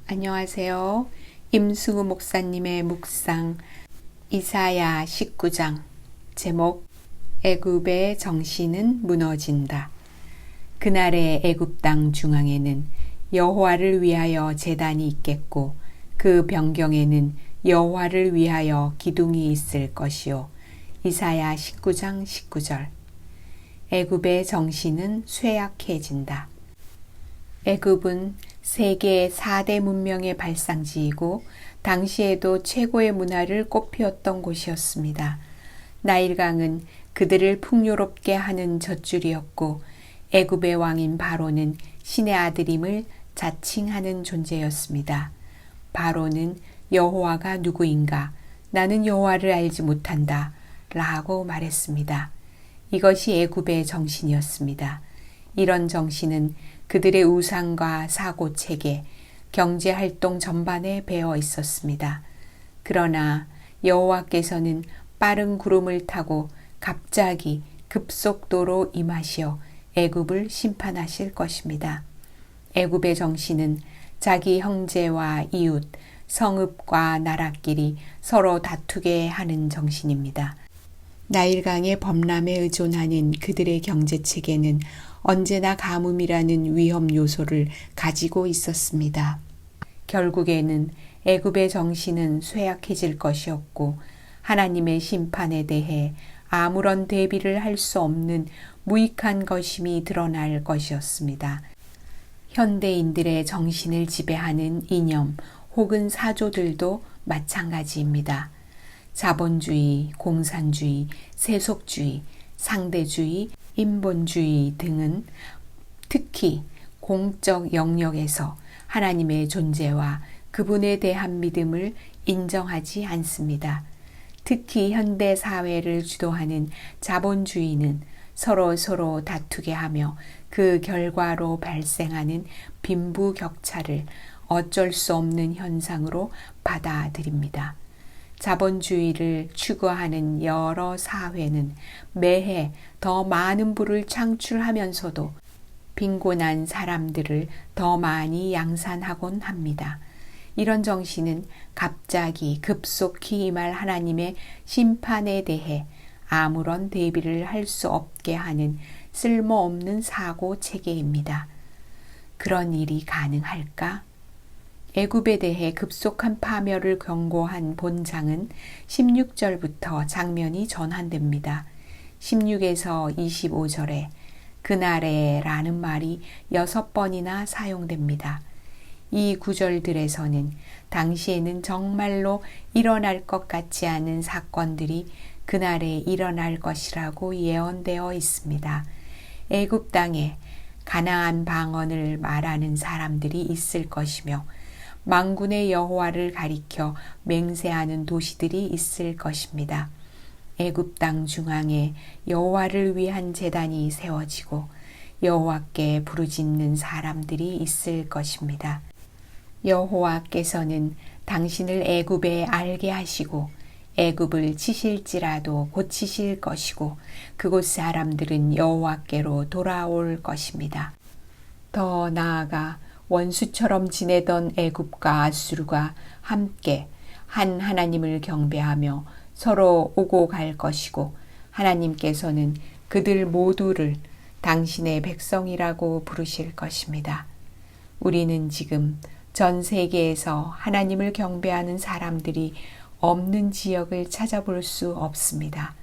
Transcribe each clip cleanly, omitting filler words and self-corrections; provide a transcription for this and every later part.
안녕하세요. 임승우 목사님의 묵상 이사야 19장 제목 애굽의 정신은 무너진다. 그날의 애굽 땅 중앙에는 여호와를 위하여 제단이 있겠고 그 변경에는 여호와를 위하여 기둥이 있을 것이요. 이사야 19장 19절. 애굽의 정신은 쇠약해진다. 애굽은 세계 4대 문명의 발상지이고 당시에도 최고의 문화를 꽃피웠던 곳이었습니다. 나일강은 그들을 풍요롭게 하는 젖줄이었고 애굽의 왕인 바로는 신의 아들임을 자칭하는 존재였습니다. 바로는 여호와가 누구인가? 나는 여호와를 알지 못한다 라고 말했습니다. 이것이 애굽의 정신이었습니다. 이런 정신은 그들의 우상과 사고체계, 경제활동 전반에 배어 있었습니다. 그러나 여호와께서는 빠른 구름을 타고 갑자기 급속도로 임하시어 애굽을 심판하실 것입니다. 애굽의 정신은 자기 형제와 이웃, 성읍과 나라끼리 서로 다투게 하는 정신입니다. 나일강의 범람에 의존하는 그들의 경제체계는 언제나 가뭄이라는 위험 요소를 가지고 있었습니다. 결국에는 애굽의 정신은 쇠약해질 것이었고 하나님의 심판에 대해 아무런 대비를 할 수 없는 무익한 것임이 드러날 것이었습니다. 현대인들의 정신을 지배하는 이념 혹은 사조들도 마찬가지입니다. 자본주의, 공산주의, 세속주의, 상대주의, 인본주의 등은 특히 공적 영역에서 하나님의 존재와 그분에 대한 믿음을 인정하지 않습니다. 특히 현대 사회를 주도하는 자본주의는 서로 다투게 하며 그 결과로 발생하는 빈부격차를 어쩔 수 없는 현상으로 받아들입니다. 자본주의를 추구하는 여러 사회는 매해 더 많은 부를 창출하면서도 빈곤한 사람들을 더 많이 양산하곤 합니다. 이런 정신은 갑자기 급속히 임할 하나님의 심판에 대해 아무런 대비를 할 수 없게 하는 쓸모없는 사고 체계입니다. 그런 일이 가능할까? 애굽에 대해 급속한 파멸을 경고한 본장은 16절부터 장면이 전환됩니다. 16에서 25절에 그날에 라는 말이 6번이나 사용됩니다. 이 구절들에서는 당시에는 정말로 일어날 것 같지 않은 사건들이 그날에 일어날 것이라고 예언되어 있습니다. 애굽 땅에 가나안 방언을 말하는 사람들이 있을 것이며 만군의 여호와를 가리켜 맹세하는 도시들이 있을 것입니다. 애굽 땅 중앙에 여호와를 위한 제단이 세워지고 여호와께 부르짖는 사람들이 있을 것입니다. 여호와께서는 당신을 애굽에 알게 하시고 애굽을 치실지라도 고치실 것이고 그곳 사람들은 여호와께로 돌아올 것입니다. 더 나아가 원수처럼 지내던 애굽과 아수르가 함께 한 하나님을 경배하며 서로 오고 갈 것이고 하나님께서는 그들 모두를 당신의 백성이라고 부르실 것입니다. 우리는 지금 전 세계에서 하나님을 경배하는 사람들이 없는 지역을 찾아볼 수 없습니다.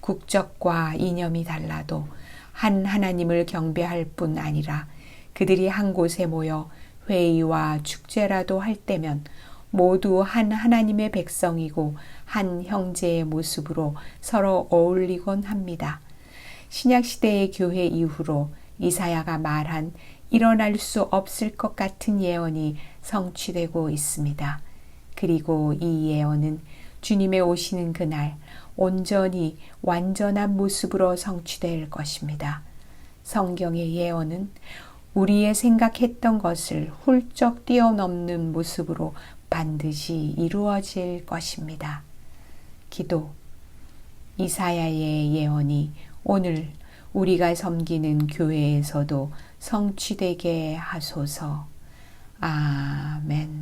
국적과 이념이 달라도 한 하나님을 경배할 뿐 아니라 그들이 한 곳에 모여 회의와 축제라도 할 때면 모두 한 하나님의 백성이고 한 형제의 모습으로 서로 어울리곤 합니다. 신약시대의 교회 이후로 이사야가 말한 일어날 수 없을 것 같은 예언이 성취되고 있습니다. 그리고 이 예언은 주님의 오시는 그날 온전히 완전한 모습으로 성취될 것입니다. 성경의 예언은 우리의 생각했던 것을 훌쩍 뛰어넘는 모습으로 반드시 이루어질 것입니다. 기도. 이사야의 예언이 오늘 우리가 섬기는 교회에서도 성취되게 하소서. 아멘.